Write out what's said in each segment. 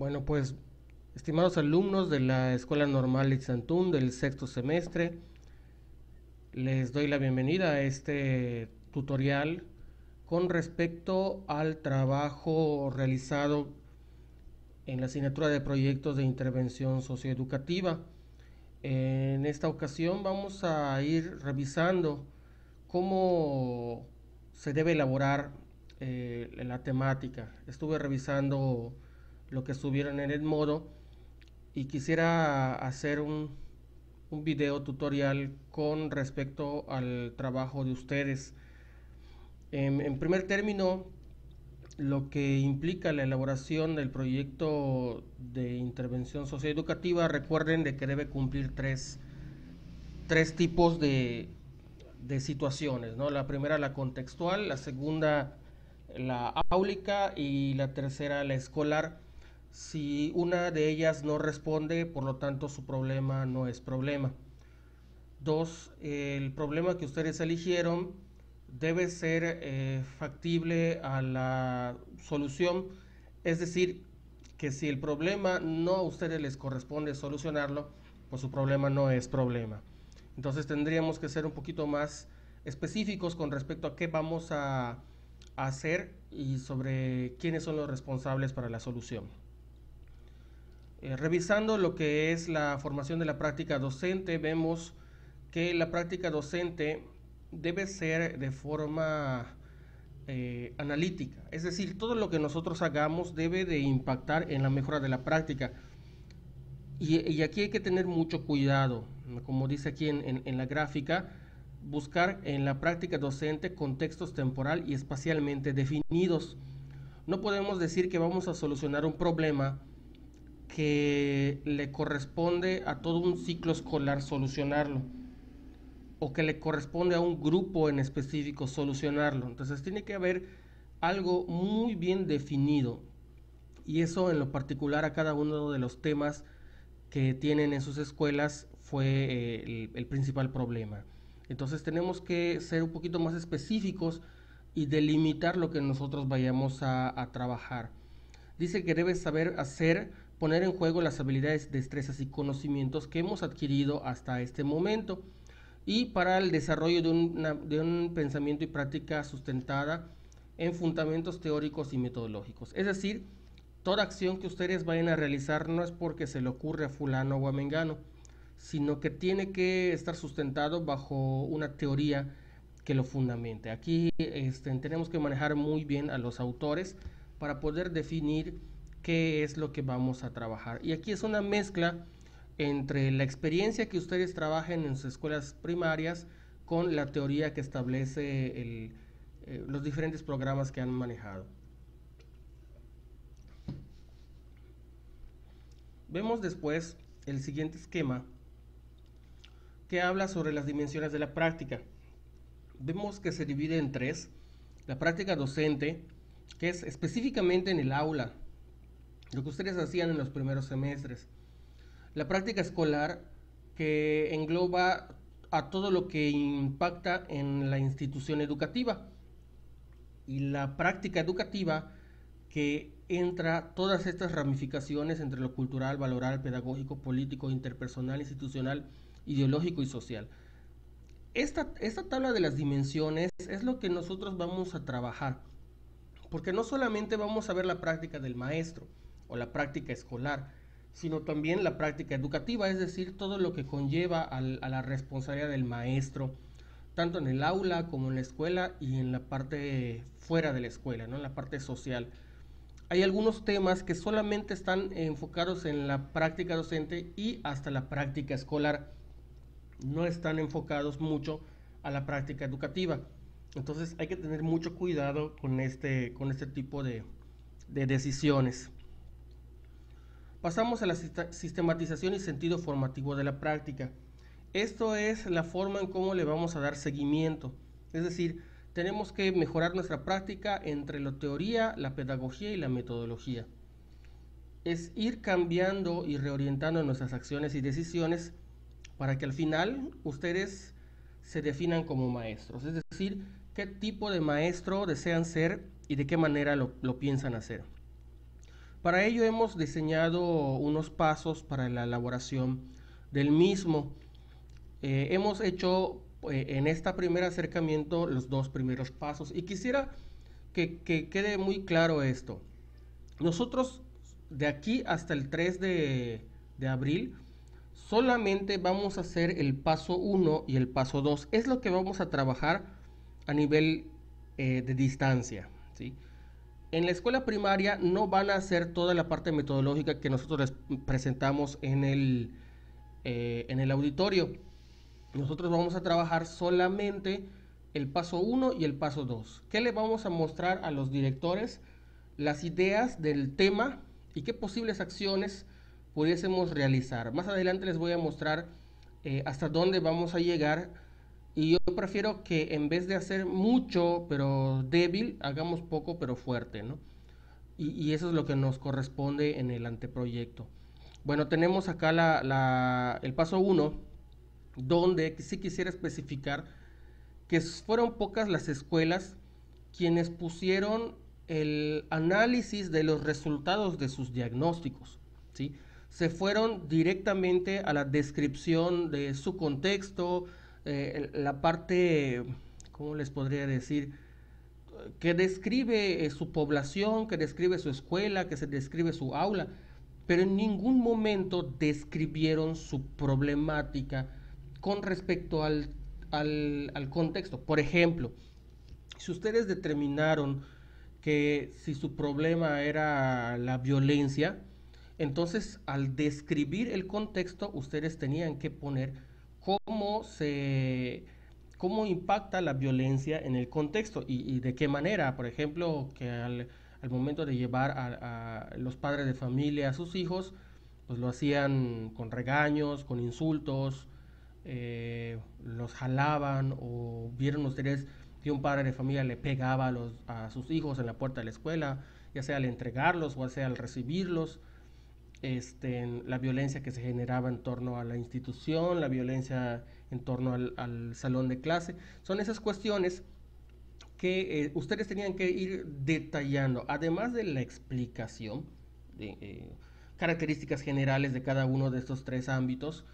Bueno, pues, estimados alumnos de la Escuela Normal Itzantún del sexto semestre, les doy la bienvenida a este tutorial con respecto al trabajo realizado en la asignatura de proyectos de intervención socioeducativa. En esta ocasión vamos a ir revisando cómo se debe elaborar la temática. Estuve revisando lo que estuvieron en el modo y quisiera hacer un video tutorial con respecto al trabajo de ustedes. En primer término, lo que implica la elaboración del proyecto de intervención socioeducativa, recuerden de que debe cumplir tres tipos de situaciones, ¿no? La primera, la contextual; la segunda, la áulica; y la tercera, la escolar. Si una de ellas no responde, por lo tanto su problema no es problema. Dos, el problema que ustedes eligieron debe ser factible a la solución, es decir, que si el problema no a ustedes les corresponde solucionarlo, pues su problema no es problema. Entonces tendríamos que ser un poquito más específicos con respecto a qué vamos a hacer y sobre quiénes son los responsables para la solución. Revisando lo que es la formación de la práctica docente, vemos que la práctica docente debe ser de forma analítica, es decir, todo lo que nosotros hagamos debe de impactar en la mejora de la práctica. Y aquí hay que tener mucho cuidado, como dice aquí en la gráfica, buscar en la práctica docente contextos temporal y espacialmente definidos. No podemos decir que vamos a solucionar un problema que le corresponde a todo un ciclo escolar solucionarlo, o que le corresponde a un grupo en específico solucionarlo. Entonces tiene que haber algo muy bien definido, y eso en lo particular a cada uno de los temas que tienen en sus escuelas fue el principal problema. Entonces tenemos que ser un poquito más específicos y delimitar lo que nosotros vayamos a trabajar. Dice que debes saber hacer, poner en juego las habilidades, destrezas y conocimientos que hemos adquirido hasta este momento, y para el desarrollo de un pensamiento y práctica sustentada en fundamentos teóricos y metodológicos. Es decir, toda acción que ustedes vayan a realizar no es porque se le ocurre a fulano o a mengano, sino que tiene que estar sustentado bajo una teoría que lo fundamente. Aquí tenemos que manejar muy bien a los autores para poder definir qué es lo que vamos a trabajar. Y aquí es una mezcla entre la experiencia que ustedes trabajen en sus escuelas primarias con la teoría que establece los diferentes programas que han manejado. Vemos después el siguiente esquema que habla sobre las dimensiones de la práctica. Vemos que se divide en tres: la práctica docente, que es específicamente en el aula, lo que ustedes hacían en los primeros semestres; la práctica escolar, que engloba a todo lo que impacta en la institución educativa; y la práctica educativa, que entra todas estas ramificaciones entre lo cultural, valoral, pedagógico, político, interpersonal, institucional, ideológico y social. Esta tabla de las dimensiones es lo que nosotros vamos a trabajar, porque no solamente vamos a ver la práctica del maestro o la práctica escolar, sino también la práctica educativa, es decir, todo lo que conlleva a la responsabilidad del maestro, tanto en el aula como en la escuela y en la parte fuera de la escuela, ¿no? En la parte social. Hay algunos temas que solamente están enfocados en la práctica docente y hasta la práctica escolar, no están enfocados mucho a la práctica educativa. Entonces hay que tener mucho cuidado con este tipo de decisiones. Pasamos a la sistematización y sentido formativo de la práctica. Esto es la forma en cómo le vamos a dar seguimiento. Es decir, tenemos que mejorar nuestra práctica entre la teoría, la pedagogía y la metodología. Es ir cambiando y reorientando nuestras acciones y decisiones para que al final ustedes se definan como maestros. Es decir, qué tipo de maestro desean ser y de qué manera lo piensan hacer. Para ello hemos diseñado unos pasos para la elaboración del mismo. Hemos hecho en este primer acercamiento los dos primeros pasos y quisiera que quede muy claro esto. Nosotros de aquí hasta el 3 de abril solamente vamos a hacer el paso uno y el paso 2. Es lo que vamos a trabajar a nivel de distancia, ¿sí? En la escuela primaria no van a hacer toda la parte metodológica que nosotros les presentamos en el auditorio. Nosotros vamos a trabajar solamente el paso uno y el paso 2. ¿Qué le vamos a mostrar a los directores? Las ideas del tema y qué posibles acciones pudiésemos realizar. Más adelante les voy a mostrar hasta dónde vamos a llegar, y yo prefiero que en vez de hacer mucho pero débil, hagamos poco pero fuerte, ¿no? Y eso es lo que nos corresponde en el anteproyecto. Bueno, tenemos acá el paso uno, donde sí quisiera especificar que fueron pocas las escuelas quienes pusieron el análisis de los resultados de sus diagnósticos, ¿sí? Se fueron directamente a la descripción de su contexto, la parte, ¿cómo les podría decir? Que describe su población, que describe su escuela, que se describe su aula, pero en ningún momento describieron su problemática con respecto al contexto. Por ejemplo, si ustedes determinaron que si su problema era la violencia, entonces al describir el contexto, ustedes tenían que poner cómo se cómo impacta la violencia en el contexto y de qué manera. Por ejemplo, que al momento de llevar a los padres de familia a sus hijos, pues lo hacían con regaños, con insultos, los jalaban, o vieron ustedes que un padre de familia le pegaba a sus hijos en la puerta de la escuela, ya sea al entregarlos o sea al recibirlos. La violencia que se generaba en torno a la institución, la violencia en torno al salón de clase. Son esas cuestiones que ustedes tenían que ir detallando, además de la explicación de características generales de cada uno de estos tres ámbitos.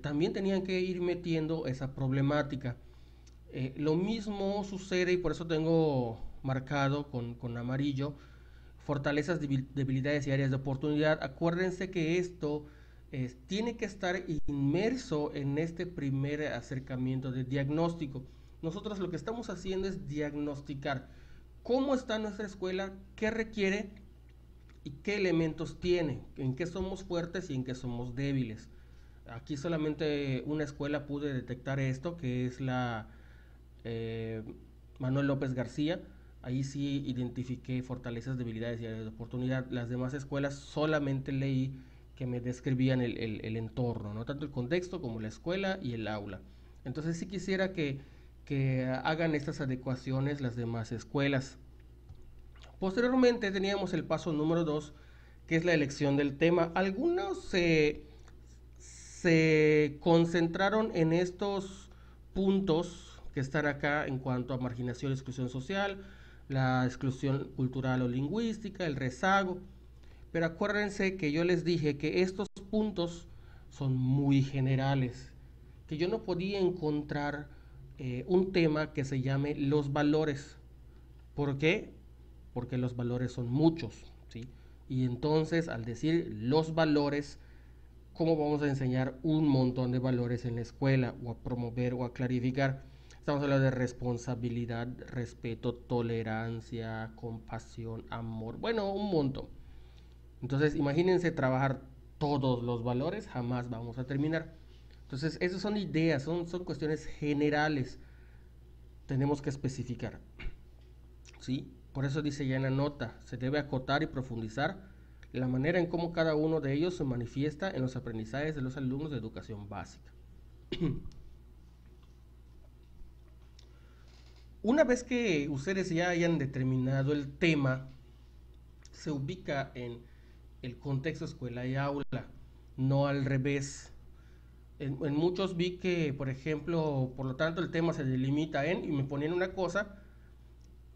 También tenían que ir metiendo esa problemática. Lo mismo sucede, y por eso tengo marcado con amarillo, fortalezas, debilidades y áreas de oportunidad. Acuérdense que esto tiene que estar inmerso en este primer acercamiento de diagnóstico. Nosotros lo que estamos haciendo es diagnosticar cómo está nuestra escuela, qué requiere y qué elementos tiene, en qué somos fuertes y en qué somos débiles. Aquí solamente una escuela pude detectar esto, que es la eh, Manuel López García. Ahí sí identifiqué fortalezas, debilidades y áreas de oportunidad. Las demás escuelas solamente leí que me describían el entorno, no tanto el contexto como la escuela y el aula. Entonces sí quisiera que hagan estas adecuaciones las demás escuelas. Posteriormente teníamos el paso número 2, que es la elección del tema. Algunos se concentraron en estos puntos que están acá en cuanto a marginación y exclusión social, la exclusión cultural o lingüística, el rezago. Pero acuérdense que yo les dije que estos puntos son muy generales, que yo no podía encontrar un tema que se llame los valores. ¿Por qué? Porque los valores son muchos, ¿sí? Y entonces, al decir los valores, ¿cómo vamos a enseñar un montón de valores en la escuela, o a promover o a clarificar? Estamos hablando de responsabilidad, respeto, tolerancia, compasión, amor, bueno, un montón. Entonces, imagínense trabajar todos los valores, jamás vamos a terminar. Entonces, esas son ideas, son cuestiones generales. Tenemos que especificar, ¿sí? Por eso dice ya en la nota, se debe acotar y profundizar la manera en cómo cada uno de ellos se manifiesta en los aprendizajes de los alumnos de educación básica. Una vez que ustedes ya hayan determinado el tema, se ubica en el contexto escuela y aula, no al revés. En muchos vi que, por ejemplo, por lo tanto el tema se delimita en, y me ponían una cosa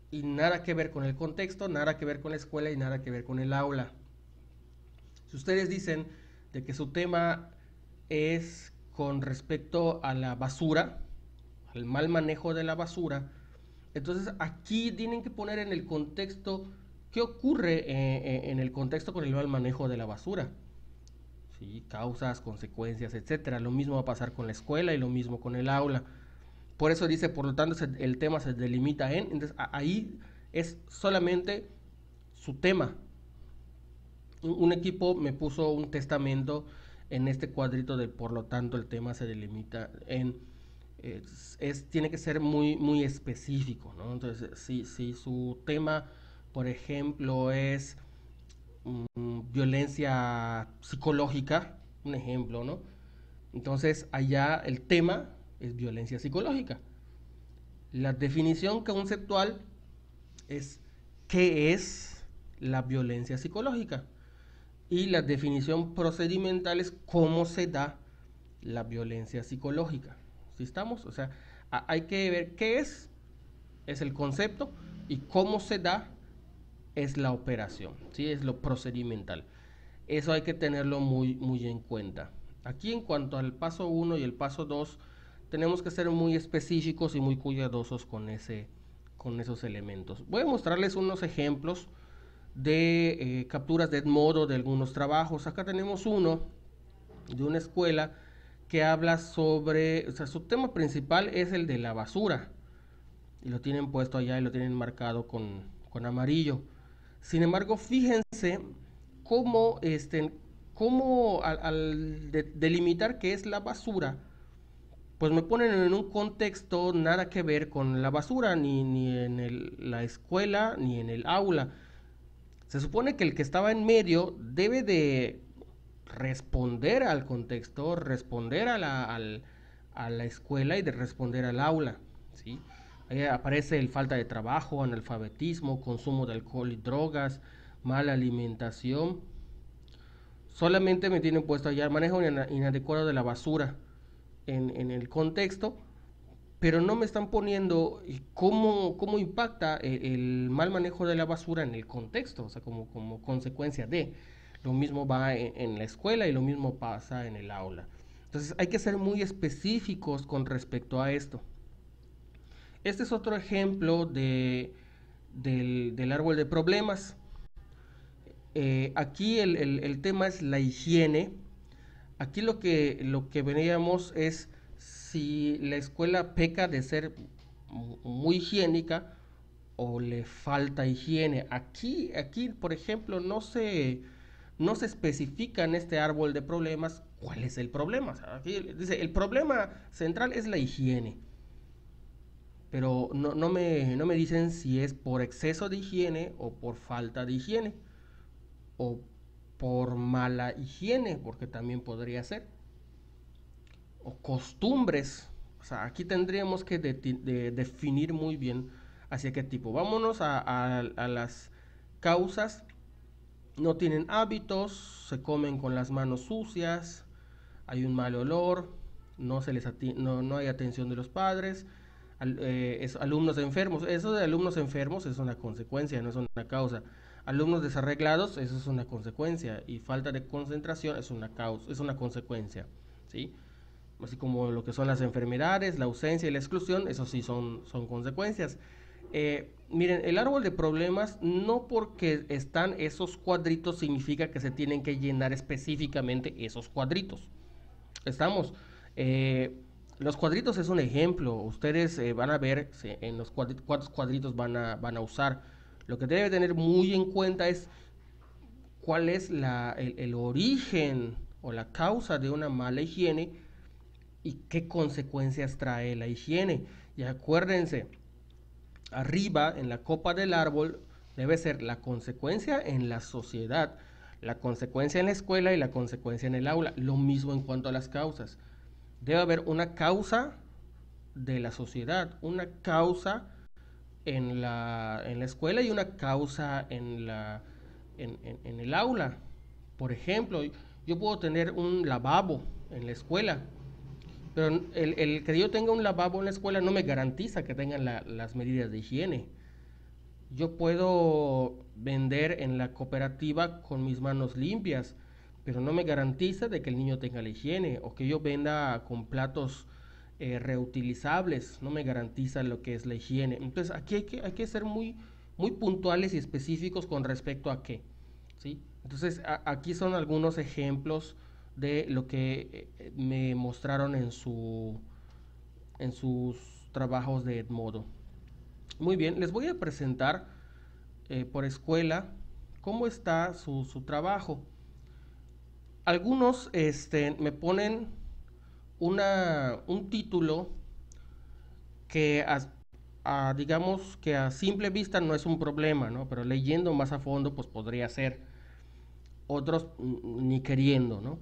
y nada que ver con el contexto, nada que ver con la escuela y nada que ver con el aula. Si ustedes dicen de que su tema es con respecto a la basura, al mal manejo de la basura, entonces aquí tienen que poner en el contexto qué ocurre en el contexto con el mal manejo de la basura. ¿Sí? Causas, consecuencias, etcétera. Lo mismo va a pasar con la escuela y lo mismo con el aula. Por eso dice, por lo tanto, el tema se delimita en, entonces ahí es solamente su tema. Un equipo me puso un testamento en este cuadrito de por lo tanto el tema se delimita en tiene que ser muy específico, ¿no? Entonces, si su tema, por ejemplo, es violencia psicológica, un ejemplo, ¿no? Entonces, allá el tema es violencia psicológica. La definición conceptual es qué es la violencia psicológica. Y la definición procedimental es cómo se da la violencia psicológica. ¿Sí estamos? O sea, hay que ver qué es el concepto, y cómo se da es la operación, ¿sí? Es lo procedimental. Eso hay que tenerlo muy en cuenta. Aquí en cuanto al paso 1 y el paso 2, tenemos que ser muy específicos y muy cuidadosos con esos elementos. Voy a mostrarles unos ejemplos de capturas de modo de algunos trabajos. Acá tenemos uno de una escuela que habla sobre, o sea, su tema principal es el de la basura. Y lo tienen puesto allá y lo tienen marcado con amarillo. Sin embargo, fíjense cómo, cómo al delimitar qué es la basura, pues me ponen en un contexto nada que ver con la basura, ni en la escuela, ni en el aula. Se supone que el que estaba en medio debe de responder al contexto, responder a la escuela y de responder al aula, ¿sí? Ahí aparece el falta de trabajo, analfabetismo, consumo de alcohol y drogas, mala alimentación. Solamente me tienen puesto allá manejo inadecuado de la basura en el contexto, pero no me están poniendo cómo impacta el mal manejo de la basura en el contexto, o sea, como consecuencia de. Lo mismo va en la escuela y lo mismo pasa en el aula. Entonces hay que ser muy específicos con respecto a esto. Este es otro ejemplo del árbol de problemas. Aquí el tema es la higiene. Aquí lo que veníamos es si la escuela peca de ser muy higiénica o le falta higiene. Aquí por ejemplo, no se especifica en este árbol de problemas cuál es el problema. O sea, aquí dice, el problema central es la higiene. Pero no me dicen si es por exceso de higiene o por falta de higiene o por mala higiene, porque también podría ser, o costumbres. O sea, aquí tendríamos que definir muy bien hacia qué tipo. Vámonos a las causas. No tienen hábitos, se comen con las manos sucias, hay un mal olor, no hay atención de los padres, alumnos enfermos. Eso de alumnos enfermos es una consecuencia, no es una causa. Alumnos desarreglados, eso es una consecuencia, y falta de concentración es una causa, es una consecuencia, ¿sí? Así como lo que son las enfermedades, la ausencia y la exclusión, eso sí son consecuencias. Miren, el árbol de problemas, no porque están esos cuadritos significa que se tienen que llenar específicamente esos cuadritos. Estamos. Eh, los cuadritos es un ejemplo. Ustedes van a ver en los cuántos cuadritos van a usar. Lo que debe tener muy en cuenta es cuál es el origen o la causa de una mala higiene y qué consecuencias trae la higiene. Y acuérdense, arriba en la copa del árbol debe ser la consecuencia en la sociedad, la consecuencia en la escuela y la consecuencia en el aula. Lo mismo en cuanto a las causas. Debe haber una causa de la sociedad, una causa en la escuela y una causa en el aula. Por ejemplo, yo puedo tener un lavabo en la escuela, pero el que yo tenga un lavabo en la escuela no me garantiza que tengan las medidas de higiene. Yo puedo vender en la cooperativa con mis manos limpias, pero no me garantiza de que el niño tenga la higiene o que yo venda con platos reutilizables, no me garantiza lo que es la higiene. Entonces aquí hay que ser muy puntuales y específicos con respecto a qué, ¿sí? Entonces aquí son algunos ejemplos de lo que me mostraron en sus trabajos de Edmodo. Muy bien, les voy a presentar por escuela cómo está su trabajo. Algunos me ponen un título que digamos que a simple vista no es un problema, ¿no? Pero leyendo más a fondo pues podría ser. Otros ni queriendo, ¿no?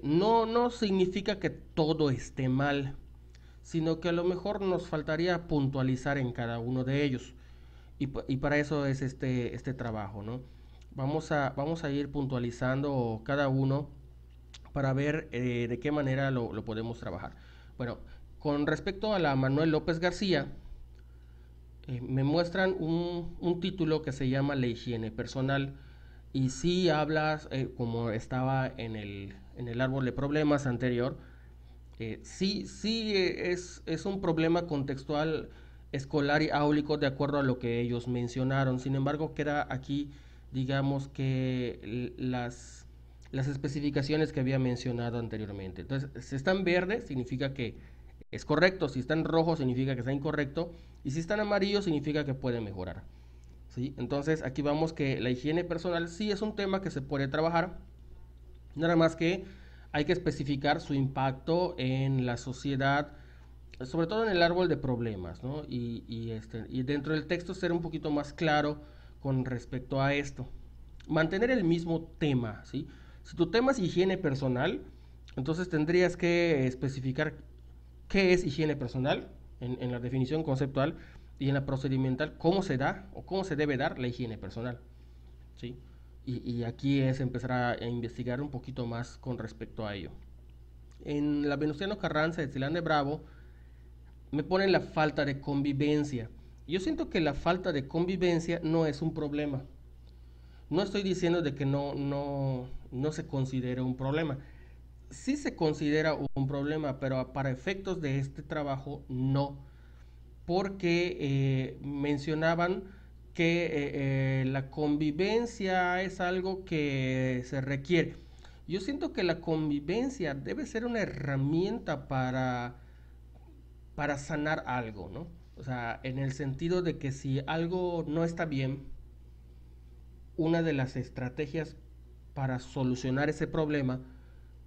No significa que todo esté mal, sino que a lo mejor nos faltaría puntualizar en cada uno de ellos. Y para eso es este trabajo, ¿no? Vamos a ir puntualizando cada uno para ver de qué manera lo podemos trabajar. Bueno, con respecto a la Manuel López García, me muestran un título que se llama La higiene personal. Y si hablas, como estaba en el árbol de problemas anterior, sí es un problema contextual escolar y áulico de acuerdo a lo que ellos mencionaron. Sin embargo, queda aquí, digamos que las especificaciones que había mencionado anteriormente. Entonces, si están verdes, significa que es correcto. Si están rojos, significa que está incorrecto. Y si están amarillos, significa que puede mejorar. ¿Sí? Entonces, aquí vamos que la higiene personal sí es un tema que se puede trabajar. Nada más que hay que especificar su impacto en la sociedad, sobre todo en el árbol de problemas, ¿no? Y dentro del texto ser un poquito más claro con respecto a esto. Mantener el mismo tema, ¿sí? Si tu tema es higiene personal, entonces tendrías que especificar qué es higiene personal en la definición conceptual y en la procedimental, cómo se da o cómo se debe dar la higiene personal, ¿sí? Y aquí es empezar a investigar un poquito más con respecto a ello. En la Venustiano Carranza de Tilán de Bravo me ponen la falta de convivencia. Yo siento que la falta de convivencia no es un problema. No estoy diciendo de que no se considere un problema. Sí se considera un problema, pero para efectos de este trabajo no. Porque mencionaban que la convivencia es algo que se requiere. Yo siento que la convivencia debe ser una herramienta para sanar algo, ¿no? O sea, en el sentido de que si algo no está bien, una de las estrategias para solucionar ese problema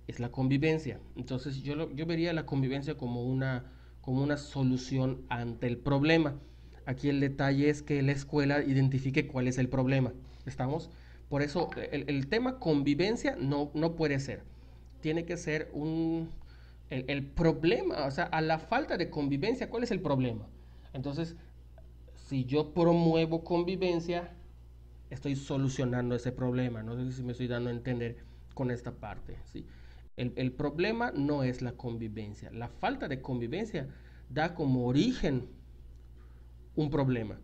es la convivencia. Entonces yo vería la convivencia como una solución ante el problema. Aquí el detalle es que la escuela identifique cuál es el problema. ¿Estamos? Por eso el tema convivencia no puede ser. Tiene que ser el problema, o sea, a la falta de convivencia, ¿cuál es el problema? Entonces, si yo promuevo convivencia, estoy solucionando ese problema. No sé si me estoy dando a entender con esta parte, ¿sí? El problema no es la convivencia. La falta de convivencia da como origen un problema.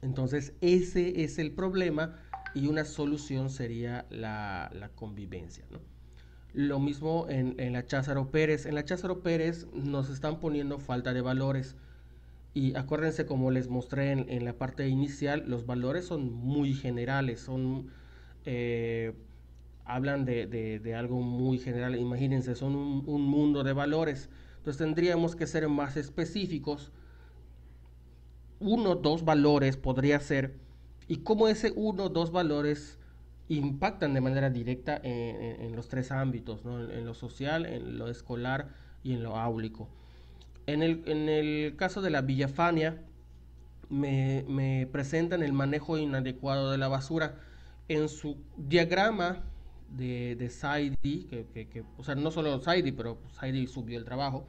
Entonces, ese es el problema y una solución sería la convivencia, ¿no? Lo mismo en la Cházaro Pérez. En la Cházaro Pérez nos están poniendo falta de valores. Y acuérdense, como les mostré en la parte inicial, los valores son muy generales, eh, hablan de algo muy general. Imagínense, son un mundo de valores. Entonces tendríamos que ser más específicos. Uno, dos valores podría ser, y cómo ese uno, dos valores impactan de manera directa en los tres ámbitos, ¿no? En lo social, en lo escolar y en lo áulico. En el caso de la Villafania, me presentan el manejo inadecuado de la basura. En su diagrama de Saidi, o sea, no solo Saidi, pero Saidi subió el trabajo,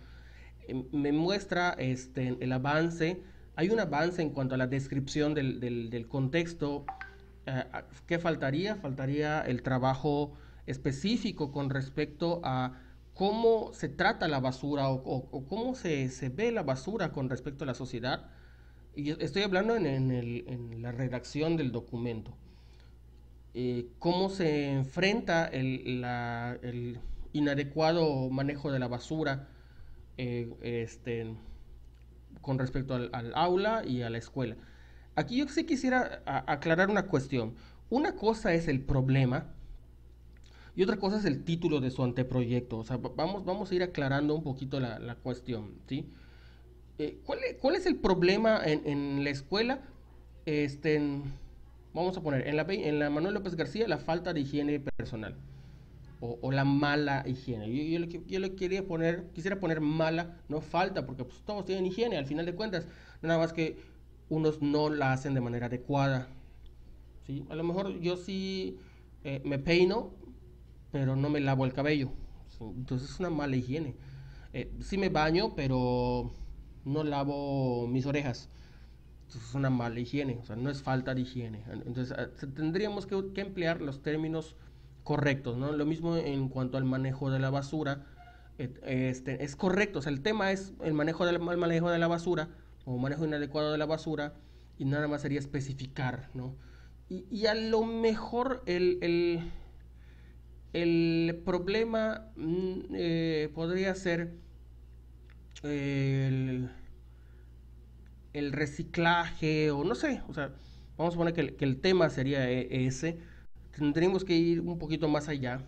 me muestra el avance. Hay un avance en cuanto a la descripción del contexto. ¿Qué faltaría? Faltaría el trabajo específico con respecto a cómo se trata la basura o cómo se ve la basura con respecto a la sociedad. Y estoy hablando en la redacción del documento. cómo se enfrenta el inadecuado manejo de la basura con respecto al aula y a la escuela. Aquí yo sí quisiera aclarar una cuestión. Una cosa es el problema y otra cosa es el título de su anteproyecto. O sea, vamos a ir aclarando un poquito la cuestión, ¿sí? ¿Cuál es el problema en la escuela? Este, en- Vamos a poner, en la Manuel López García, la falta de higiene personal o la mala higiene. Yo le quisiera poner mala, no falta, porque pues, todos tienen higiene, al final de cuentas, nada más que unos no la hacen de manera adecuada. ¿Sí? A lo mejor yo sí me peino, pero no me lavo el cabello. ¿Sí? Entonces es una mala higiene. Sí me baño, pero no lavo mis orejas. Entonces es una mala higiene, o sea, no es falta de higiene. Entonces tendríamos que emplear los términos correctos, ¿no? Lo mismo en cuanto al manejo de la basura. Es correcto, o sea, el tema es el manejo de la basura o manejo inadecuado de la basura y nada más sería especificar, ¿no? Y a lo mejor el problema podría ser el, el reciclaje o no sé, o sea, vamos a poner que el tema sería ese. Tendríamos que ir un poquito más allá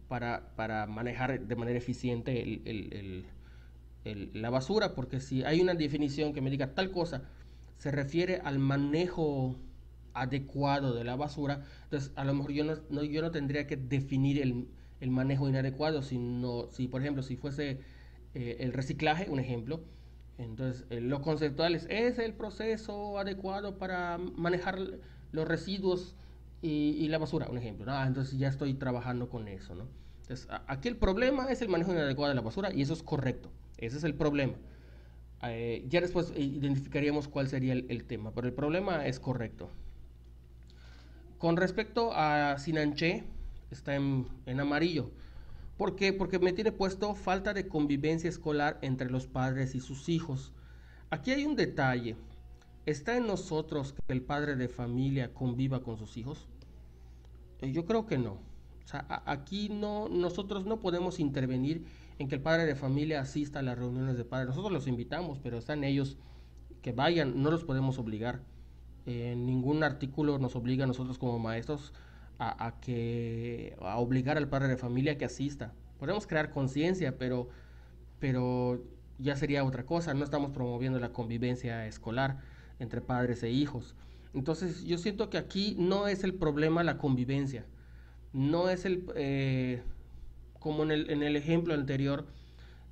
para manejar de manera eficiente la basura, porque si hay una definición que me diga tal cosa, se refiere al manejo adecuado de la basura, entonces a lo mejor yo no tendría que definir el manejo inadecuado, sino si por ejemplo si fuese el reciclaje, un ejemplo, entonces lo conceptual es el proceso adecuado para manejar los residuos y la basura, un ejemplo, ¿no? Entonces ya estoy trabajando con eso, ¿no? Entonces, aquí el problema es el manejo inadecuado de la basura y eso es correcto. Ese es el problema. Ya después identificaríamos cuál sería el tema, pero el problema es correcto. Con respecto a Sinanché, está en amarillo. ¿Por qué? Porque me tiene puesto falta de convivencia escolar entre los padres y sus hijos. Aquí hay un detalle. ¿Está en nosotros que el padre de familia conviva con sus hijos? Yo creo que no. O sea, aquí no, nosotros no podemos intervenir en que el padre de familia asista a las reuniones de padres. Nosotros los invitamos, pero están ellos que vayan, no los podemos obligar. Ningún artículo nos obliga a nosotros como maestros a obligar al padre de familia que asista. Podemos crear conciencia, pero ya sería otra cosa. No estamos promoviendo la convivencia escolar entre padres e hijos. Entonces yo siento que aquí no es el problema la convivencia, no es como en el ejemplo anterior,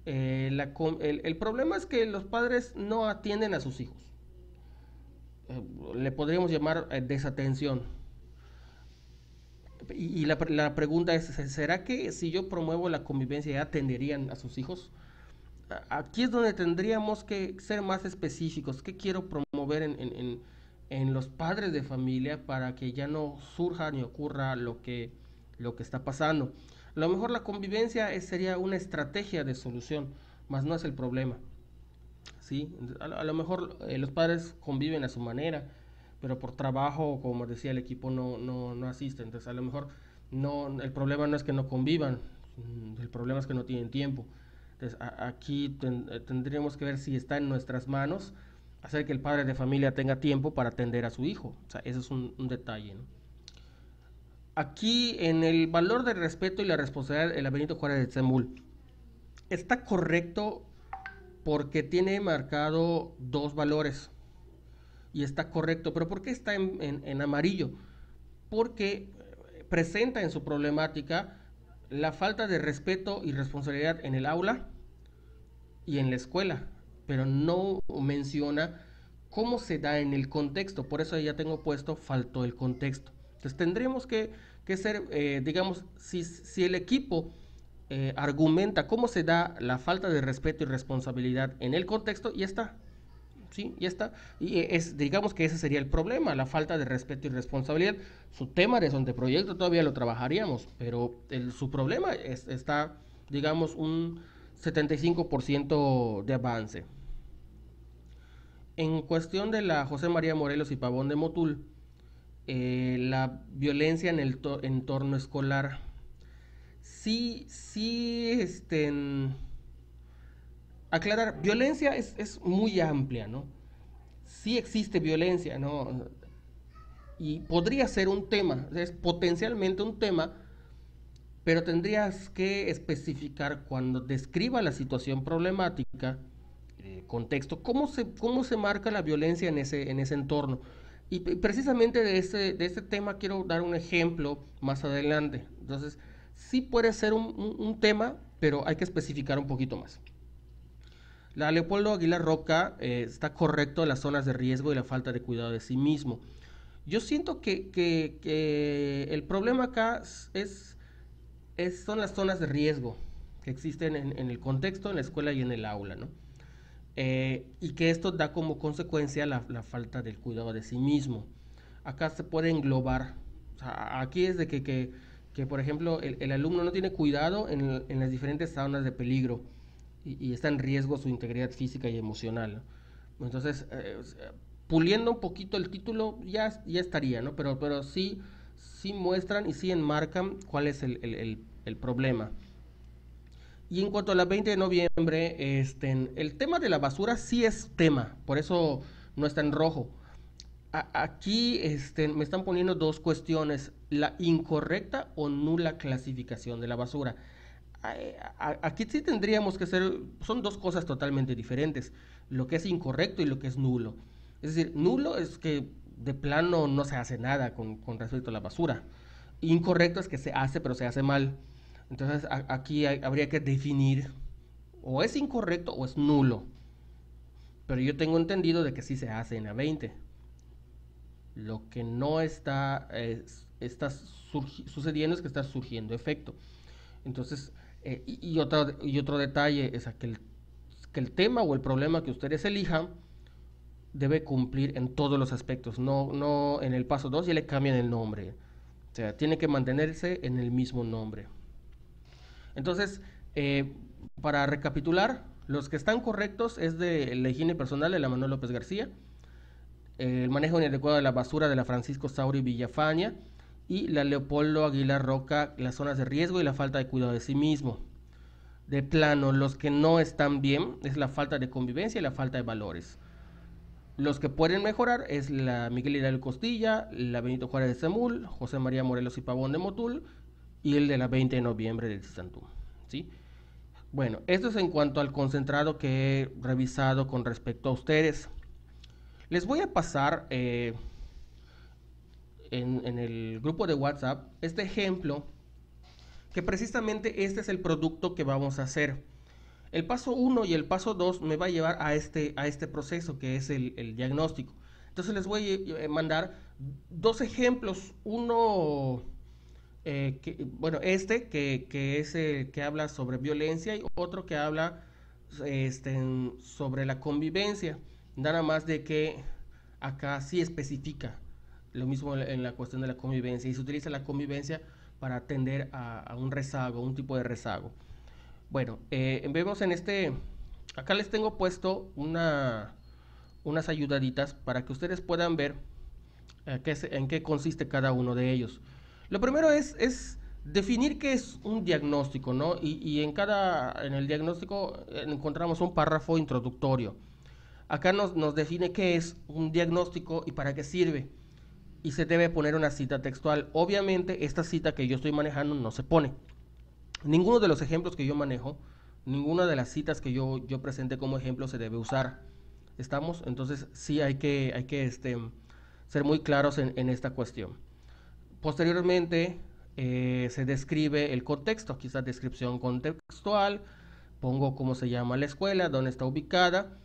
el problema es que los padres no atienden a sus hijos. Le podríamos llamar desatención. Y la pregunta es, ¿será que si yo promuevo la convivencia ya atenderían a sus hijos? Aquí es donde tendríamos que ser más específicos. ¿Qué quiero promover en los padres de familia para que ya no surja ni ocurra lo que está pasando? A lo mejor la convivencia sería una estrategia de solución, más no es el problema. ¿Sí? A lo mejor los padres conviven a su manera, pero por trabajo, como decía el equipo, no asisten. Entonces, a lo mejor el problema no es que no convivan, el problema es que no tienen tiempo. Entonces, aquí tendríamos que ver si está en nuestras manos hacer que el padre de familia tenga tiempo para atender a su hijo. O sea, ese es un detalle, ¿no? Aquí, en el valor del respeto y la responsabilidad, el Benito Juárez de Tzemul, está correcto porque tiene marcado dos valores y está correcto. Pero ¿por qué está en amarillo? Porque presenta en su problemática la falta de respeto y responsabilidad en el aula y en la escuela, pero no menciona cómo se da en el contexto. Por eso ya tengo puesto faltó el contexto. Entonces tendríamos que ser, digamos, si el equipo argumenta cómo se da la falta de respeto y responsabilidad en el contexto, ya está. Sí, ya está. Y digamos que ese sería el problema, la falta de respeto y responsabilidad. Su tema de su anteproyecto todavía lo trabajaríamos, pero su problema está, digamos, un 75% de avance. En cuestión de la José María Morelos y Pavón de Motul, la violencia en el entorno escolar. Sí, sí, aclarar, violencia es muy amplia, ¿no? Sí existe violencia, ¿no? Y podría ser un tema, es potencialmente un tema, pero tendrías que especificar cuando describa la situación problemática, contexto, cómo se marca la violencia en ese entorno. Y precisamente de este tema quiero dar un ejemplo más adelante. Entonces, sí puede ser un tema, pero hay que especificar un poquito más. La Leopoldo Aguilar Roca está correcto en las zonas de riesgo y la falta de cuidado de sí mismo. Yo siento que el problema acá son las zonas de riesgo que existen en el contexto, en la escuela y en el aula, ¿no? Y que esto da como consecuencia la falta del cuidado de sí mismo. Acá se puede englobar, o sea, aquí es de que por ejemplo, el alumno no tiene cuidado en las diferentes zonas de peligro y está en riesgo su integridad física y emocional, ¿no? Entonces, puliendo un poquito el título ya estaría, ¿no? Pero sí, sí muestran y sí enmarcan cuál es el problema. Y en cuanto a la 20 de noviembre, el tema de la basura sí es tema, por eso no está en rojo. Aquí me están poniendo dos cuestiones, la incorrecta o nula clasificación de la basura. Aquí sí tendríamos que hacer, son dos cosas totalmente diferentes, lo que es incorrecto y lo que es nulo. Es decir, nulo es que de plano no se hace nada con respecto a la basura. Incorrecto es que se hace, pero se hace mal. Entonces aquí habría que definir o es incorrecto o es nulo. Pero yo tengo entendido de que sí se hace en la 20. Lo que no está sucediendo es que está surgiendo efecto. Entonces, y otro detalle es que el tema o el problema que ustedes elijan debe cumplir en todos los aspectos, no en el paso 2 ya le cambian el nombre. O sea, tiene que mantenerse en el mismo nombre. Entonces, para recapitular, los que están correctos es de la higiene personal de la Manuel López García, el manejo inadecuado de la basura de la Francisco Sauri Villafaña y la Leopoldo Aguilar Roca, las zonas de riesgo y la falta de cuidado de sí mismo. De plano, los que no están bien es la falta de convivencia y la falta de valores. Los que pueden mejorar es la Miguel Hidalgo Costilla, la Benito Juárez de Semul, José María Morelos y Pavón de Motul y el de la 20 de noviembre de Tizantú, ¿sí? Bueno, esto es en cuanto al concentrado que he revisado con respecto a ustedes. Les voy a pasar en el grupo de WhatsApp este ejemplo, que precisamente este es el producto que vamos a hacer. El paso 1 y el paso 2 me va a llevar a este proceso que es el diagnóstico. Entonces les voy a mandar dos ejemplos. Uno, bueno, que es el que habla sobre violencia y otro que habla sobre la convivencia. Nada más de que acá sí especifica lo mismo en la cuestión de la convivencia y se utiliza la convivencia para atender a un rezago, un tipo de rezago. Bueno, vemos acá les tengo puesto unas ayudaditas para que ustedes puedan ver en qué consiste cada uno de ellos. Lo primero es definir qué es un diagnóstico, ¿no? Y en el diagnóstico encontramos un párrafo introductorio. Acá nos define qué es un diagnóstico y para qué sirve. Y se debe poner una cita textual. Obviamente, esta cita que yo estoy manejando no se pone. Ninguno de los ejemplos que yo manejo, ninguna de las citas que yo presenté como ejemplo se debe usar. ¿Estamos? Entonces, sí hay que ser muy claros en esta cuestión. Posteriormente, se describe el contexto. Quizás descripción contextual. Pongo cómo se llama la escuela, dónde está ubicada.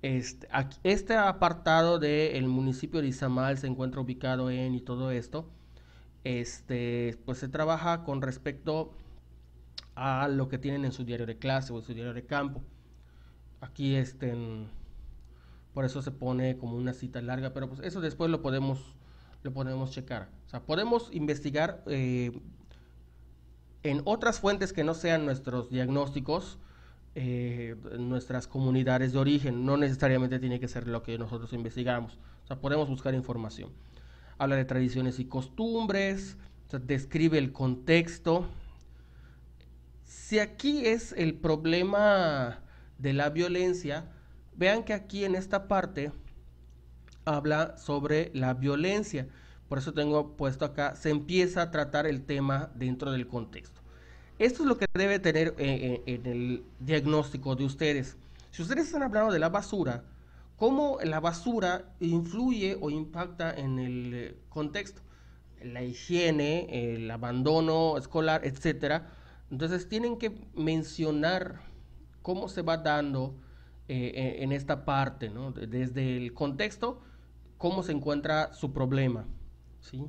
Este apartado del municipio de Izamal se encuentra ubicado en y todo esto, pues se trabaja con respecto a lo que tienen en su diario de clase o en su diario de campo. Aquí por eso se pone como una cita larga, pero pues eso después lo podemos checar. O sea, podemos investigar en otras fuentes que no sean nuestros diagnósticos, nuestras comunidades de origen. No necesariamente tiene que ser lo que nosotros investigamos. O sea, podemos buscar información. habla de tradiciones y costumbres, o sea, describe el contexto. Si aquí es el problema de la violencia, vean que aquí en esta parte habla sobre la violencia. Por eso tengo puesto acá, se empieza a tratar el tema dentro del contexto. Esto es lo que debe tener en el diagnóstico de ustedes. Si ustedes están hablando de la basura, ¿cómo la basura influye o impacta en el contexto? La higiene, el abandono escolar, etcétera. Entonces tienen que mencionar cómo se va dando en esta parte, ¿no? Desde el contexto, cómo se encuentra su problema, ¿sí?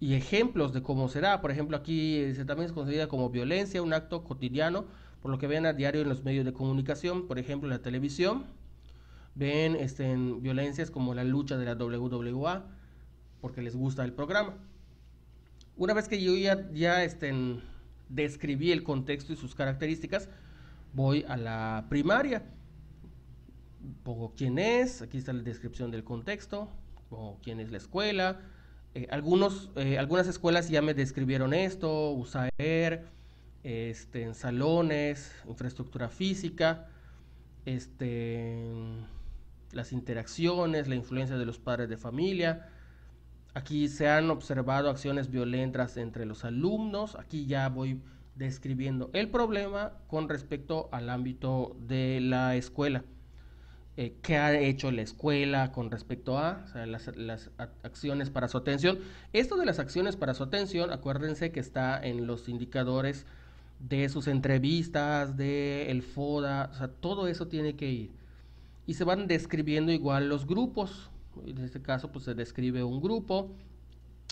Y ejemplos de cómo se da. Por ejemplo, aquí se también es considerada como violencia, un acto cotidiano, por lo que ven a diario en los medios de comunicación, por ejemplo, en la televisión. Ven en violencias como la lucha de la WWA, porque les gusta el programa. Una vez que yo ya describí el contexto y sus características, voy a la primaria. Pongo quién es, aquí está la descripción del contexto, pongo quién es la escuela. Algunas escuelas ya me describieron esto, USAER, en salones, infraestructura física, este, las interacciones, la influencia de los padres de familia. Aquí se han observado acciones violentas entre los alumnos. Aquí ya voy describiendo el problema con respecto al ámbito de la escuela. ¿Qué ha hecho la escuela con respecto a, o sea, las acciones para su atención? Esto de las acciones para su atención, acuérdense que está en los indicadores de sus entrevistas, del FODA, o sea, todo eso tiene que ir. Y se van describiendo igual los grupos. En este caso, pues se describe un grupo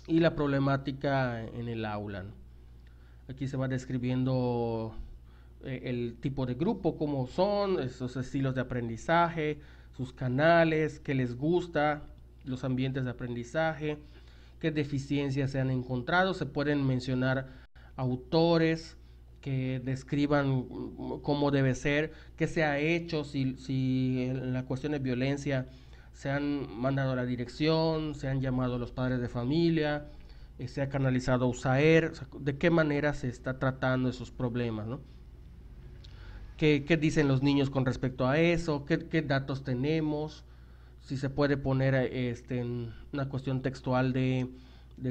y la problemática en el aula, ¿no? Aquí se va describiendo el tipo de grupo, cómo son, esos estilos de aprendizaje, sus canales, qué les gusta, los ambientes de aprendizaje, qué deficiencias se han encontrado. Se pueden mencionar autores que describan cómo debe ser, qué se ha hecho, si en la cuestión de violencia se han mandado a la dirección, se han llamado a los padres de familia, se ha canalizado a USAER, o sea, de qué manera se está tratando esos problemas, ¿no? ¿Qué dicen los niños con respecto a eso? ¿Qué datos tenemos? Si se puede poner en una cuestión textual de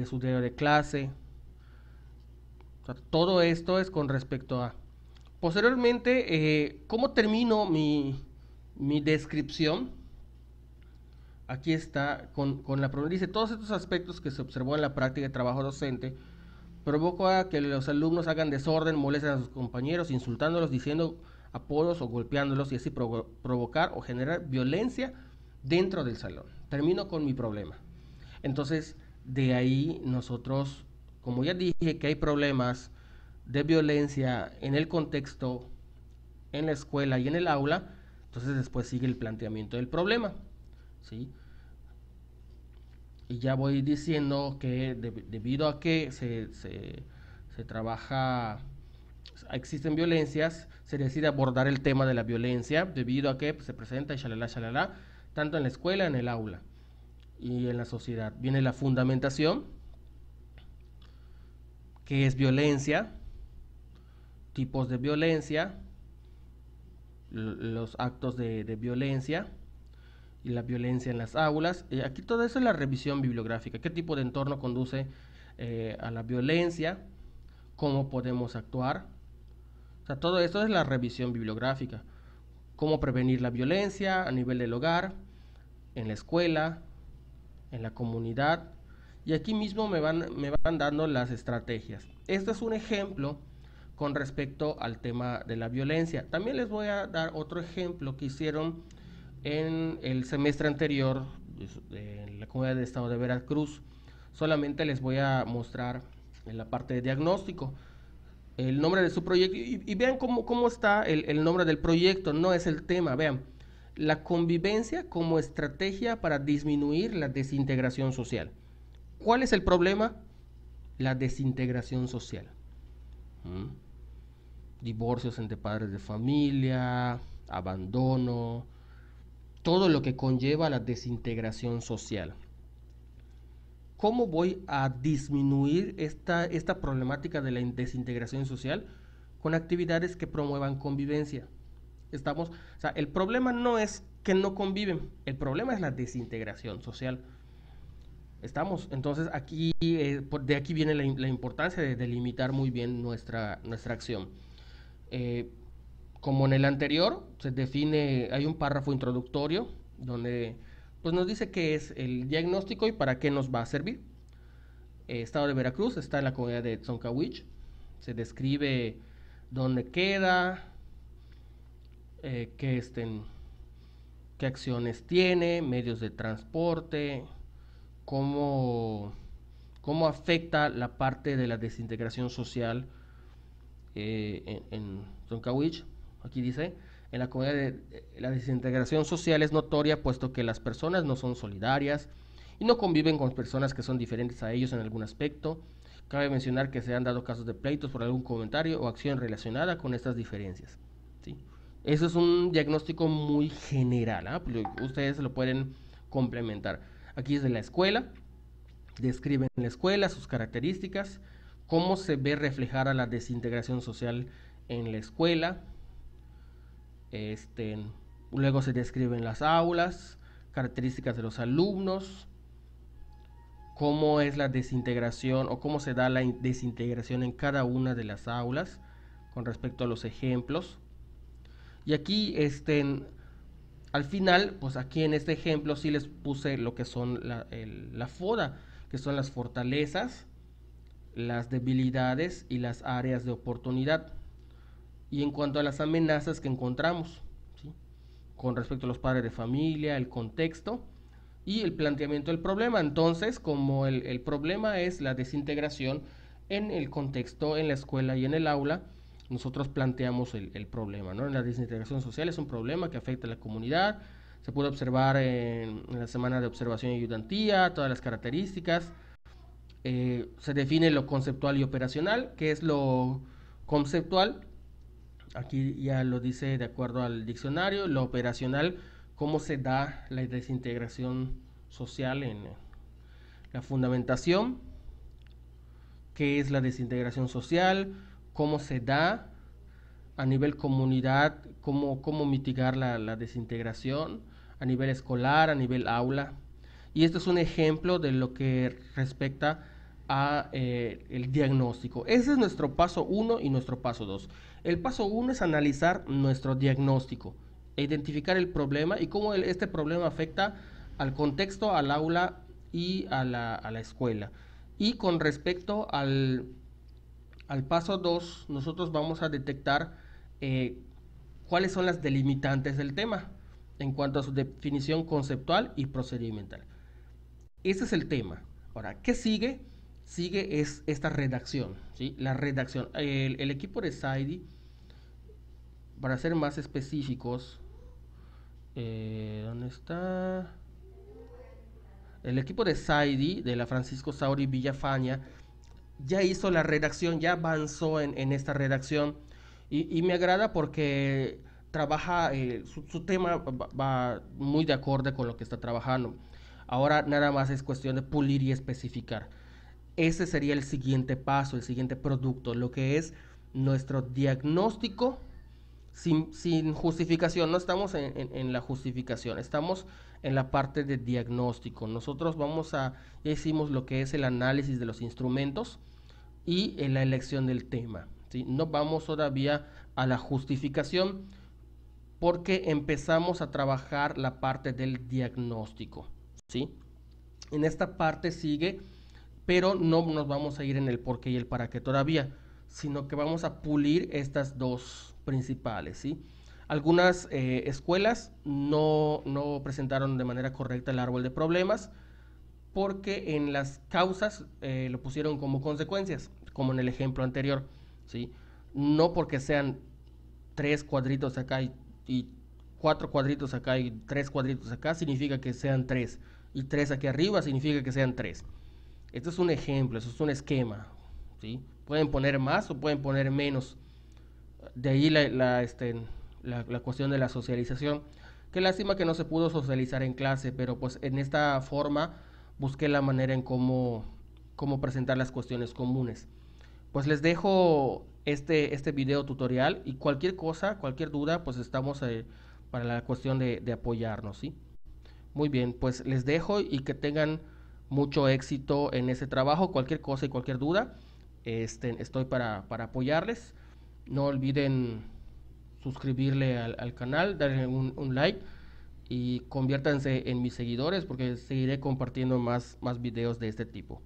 su diario de clase. O sea, todo esto es con respecto a... Posteriormente, ¿cómo termino mi descripción? Aquí está con la pregunta. Dice, todos estos aspectos que se observó en la práctica de trabajo docente provocó a que los alumnos hagan desorden, molesten a sus compañeros, insultándolos, diciendo apodos o golpeándolos y así provocar o generar violencia dentro del salón. Termino con mi problema. Entonces, de ahí nosotros, como ya dije que hay problemas de violencia en el contexto, en la escuela y en el aula, entonces después sigue el planteamiento del problema, ¿sí? Y ya voy diciendo que debido a que se trabaja, existen violencias, se decide abordar el tema de la violencia debido a que pues, se presenta y shalala, tanto en la escuela, en el aula y en la sociedad. Viene la fundamentación, que es violencia, tipos de violencia, los actos de violencia y la violencia en las aulas. Aquí todo eso es la revisión bibliográfica. ¿Qué tipo de entorno conduce a la violencia? ¿Cómo podemos actuar? O sea, todo esto es la revisión bibliográfica. ¿Cómo prevenir la violencia a nivel del hogar, en la escuela, en la comunidad? Y aquí mismo me van dando las estrategias. Este es un ejemplo con respecto al tema de la violencia. También les voy a dar otro ejemplo que hicieron en el semestre anterior en la comunidad del estado de Veracruz. Solamente les voy a mostrar en la parte de diagnóstico el nombre de su proyecto y vean cómo está el nombre del proyecto, no es el tema, vean. La convivencia como estrategia para disminuir la desintegración social. ¿Cuál es el problema? La desintegración social. Divorcios entre padres de familia, abandono, todo lo que conlleva la desintegración social. ¿cómo voy a disminuir esta problemática de la desintegración social con actividades que promuevan convivencia? O sea, el problema no es que no conviven, el problema es la desintegración social. Entonces aquí, de aquí viene la importancia de delimitar muy bien nuestra acción. Eh, Como en el anterior, se define, hay un párrafo introductorio donde pues nos dice qué es el diagnóstico y para qué nos va a servir. Estado de Veracruz está en la comunidad de Tzoncahuich. Se describe dónde queda, qué, qué acciones tiene, medios de transporte, cómo, cómo afecta la parte de la desintegración social en Tzoncahuich. Aquí dice, en la comunidad la desintegración social es notoria puesto que las personas no son solidarias y no conviven con personas que son diferentes a ellos en algún aspecto. Cabe mencionar que se han dado casos de pleitos por algún comentario o acción relacionada con estas diferencias. ¿Sí? Eso es un diagnóstico muy general, ¿eh? Ustedes lo pueden complementar. Aquí es de la escuela, describen la escuela, sus características, cómo se ve reflejada la desintegración social en la escuela. Luego se describen las aulas, características de los alumnos, cómo es la desintegración o cómo se da la desintegración en cada una de las aulas con respecto a los ejemplos. Y aquí, al final, pues aquí en este ejemplo sí les puse lo que son la FODA, que son las fortalezas, las debilidades y las áreas de oportunidad. Y en cuanto a las amenazas que encontramos, ¿sí? Con respecto a los padres de familia, el contexto y el planteamiento del problema. Entonces, como el problema es la desintegración en el contexto, en la escuela y en el aula, nosotros planteamos el problema, ¿no? La desintegración social es un problema que afecta a la comunidad. Se puede observar en la semana de observación y ayudantía, todas las características. Se define lo conceptual y operacional. ¿Qué es lo conceptual? Aquí ya lo dice de acuerdo al diccionario. Lo operacional, cómo se da la desintegración social en la fundamentación, qué es la desintegración social, cómo se da a nivel comunidad, cómo mitigar la desintegración a nivel escolar, a nivel aula. Y este es un ejemplo de lo que respecta a el diagnóstico. Ese es nuestro paso 1 y nuestro paso 2. El paso 1 es analizar nuestro diagnóstico e identificar el problema y cómo este problema afecta al contexto, al aula y a la escuela. Y con respecto al paso 2, nosotros vamos a detectar cuáles son las delimitantes del tema en cuanto a su definición conceptual y procedimental. Ese es el tema. Ahora, ¿qué sigue? Sigue es esta redacción, ¿sí? La redacción. El equipo de SAIDI, para ser más específicos, ¿dónde está? El equipo de SAIDI, de la Francisco Sauri Villafaña, ya hizo la redacción, ya avanzó en esta redacción y me agrada porque trabaja, su tema va muy de acorde con lo que está trabajando. Ahora nada más es cuestión de pulir y especificar. Ese sería el siguiente paso, el siguiente producto, lo que es nuestro diagnóstico sin justificación. No estamos en la justificación, estamos en la parte de diagnóstico. Nosotros ya hicimos lo que es el análisis de los instrumentos y en la elección del tema, ¿sí? No vamos todavía a la justificación porque empezamos a trabajar la parte del diagnóstico, ¿sí? En esta parte sigue, pero no nos vamos a ir en el por qué y el para qué todavía, sino que vamos a pulir estas dos principales, ¿sí? Algunas escuelas no presentaron de manera correcta el árbol de problemas porque en las causas lo pusieron como consecuencias, como en el ejemplo anterior, ¿sí? No porque sean 3 cuadritos acá y 4 cuadritos acá y 3 cuadritos acá, significa que sean 3. Y 3 aquí arriba significa que sean 3. Esto es un ejemplo, esto es un esquema, ¿sí? Pueden poner más o pueden poner menos. De ahí la cuestión de la socialización. Qué lástima que no se pudo socializar en clase, pero pues en esta forma busqué la manera en cómo presentar las cuestiones comunes. Pues les dejo este video tutorial y cualquier cosa, cualquier duda, pues estamos para la cuestión de apoyarnos, ¿sí? Muy bien, pues les dejo y que tengan mucho éxito en ese trabajo. Cualquier cosa y cualquier duda, estoy para apoyarles. No olviden suscribirle al canal, darle un like y conviértanse en mis seguidores porque seguiré compartiendo más videos de este tipo.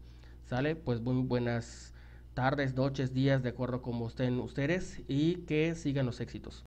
¿Sale? Pues muy buenas tardes, noches, días, de acuerdo como estén ustedes y que sigan los éxitos.